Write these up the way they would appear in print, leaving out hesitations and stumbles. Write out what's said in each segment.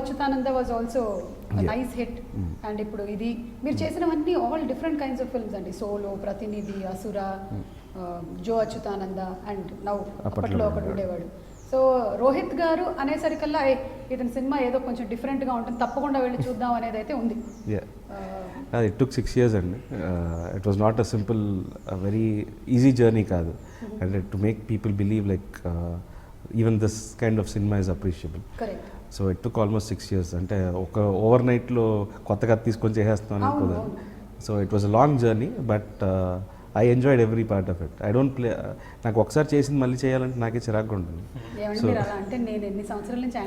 Achyutananda was also nice hit. And ఇప్పుడు ఇది మీరు చేసినవన్నీ all different kinds of films అండి. సోలో, ప్రతినిధి, అసుర, జో అచ్యుతానంద అండ్ నౌ అప్పట్లో ఒకడు ఉండేవాడు. సో రోహిత్ గారు అనేసరికల్లా ఇతని సినిమా ఏదో కొంచెం డిఫరెంట్గా ఉంటుంది, తప్పకుండా వెళ్ళి చూద్దాం అనేది అయితే ఉంది. ఇట్ టుక్ 6 years అండి. It was not a simple very easy journey కాదు. And to make people believe like even this kind of cinema is appreciable. So it took almost 6 years. అంటే ఒక ఓవర్ నైట్లో కొత్తగా తీసుకొని చేసేస్తాను అనుకోదు. So it was a long journey, but I enjoyed every part of it. I don't play, నాకు ఒకసారి చేసింది మళ్ళీ చేయాలంటే నాకే చిరాకుగా ఉంటుంది. సో అంటే నేను ఎన్ని సంవత్సరాల నుంచి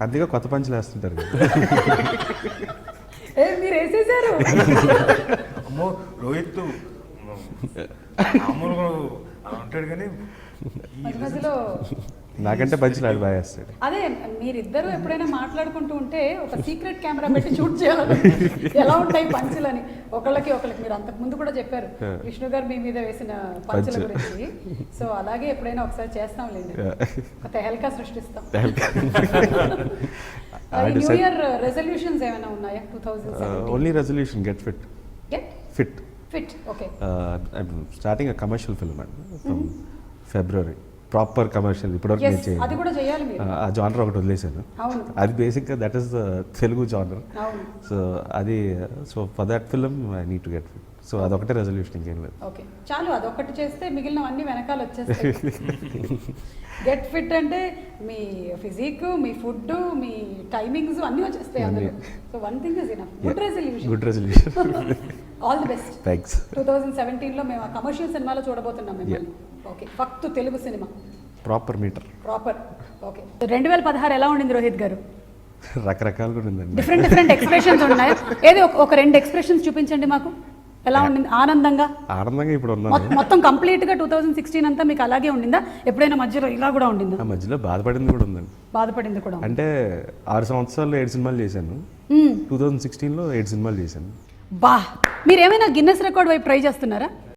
అందుకే కొత్త పంచులు వేస్తుంటారు కదా. మీరు వేసేసారు. అమ్మో రోహిత్ మామూలుగా ఉంటాడు కానీ మధ్యలో నాకంటే పంచులు ఆడి బాగా వేస్తాడు. అదే మీరిద్దరూ ఎప్పుడైనా మాట్లాడుకుంటూ ఉంటే ఒక సీక్రెట్ కెమెరా పెట్టి షూట్ చేయాలి, ఎలా ఉంటాయి పంచులని ఒకళ్ళకి. మీరు అంతకు ముందు కూడా చెప్పారు విష్ణు గారు మీ మీద వేసిన పంచుల గురించి. సో అలాగే ఎప్పుడైనా ఒకసారి చేస్తాంలేండి, ఒక తెహల్కా సృష్టిస్తాం. న్యూ ఇయర్ రెజల్యూషన్స్ ఏమైనా ఉన్నాయా 2017? Only resolution get fit. Fit okay. Starting commercial film అండి ఫ్రమ్ ఫిబ్రవరి. ప్రాపర్ కమర్షియల్ ఇప్పటివరకు నేను చేయను. అది కూడా చేయాలి మీరు. ఆ జానర్ ఒకటి వదిలేసాను. అది బేసిక్గా that is the Telugu genre. So అది, so for that film I need to get fit. So అదొకటే రెజల్యూషన్, ఇంకేం లేదు. ఓకే చాలు, అదొకటి చేస్తే మిగిలినవన్నీ వెనకాల వచ్చేస్తాయి. గెట్ ఫిట్ అంటే మీ ఫిజిక్, మీ ఫుడ్, మీ టైమింగ్స్ అన్నీ వచ్చేస్తాయి అందులో. So one thing is enough. Good resolution. All the best. Thanks. 2017లో మేము ఆ కమర్షియల్ సినిమాలో చూడబోతున్నాం మిమ్మల్ని. ఓకే, ఫక్తు Telugu cinema proper meter. Okay. 2016 ఎలా ఉండింది రోహిత్ గారు? రకరకాలుగా ఉండిందండి. డిఫరెంట్ ఎక్స్ప్రెషన్స్ ఉన్నాయి. ఏది ఒక 2 ఎక్స్ప్రెషన్స్ చూపించండి మాకు. ఎలా ఉండింది? ఆనందంగా ఇప్పుడు ఉన్నాను. మొత్తం కంప్లీట్ గా 2016 అంతా మీకు అలాగే ఉండిందా? ఎప్పుడైనా మధ్యలో ఇలా కూడా ఉండిందా? మధ్యలో బాధపడింది కూడా ఉందండి. అంటే 6 సంవత్సరాలు 7 సినిమాలు చేశాను. 2016లో 7 సినిమాలు చేశాను. బా, మీరు ఏమైనా గిన్నెస్ రికార్డ్ వైపు ట్రై చేస్తున్నారా?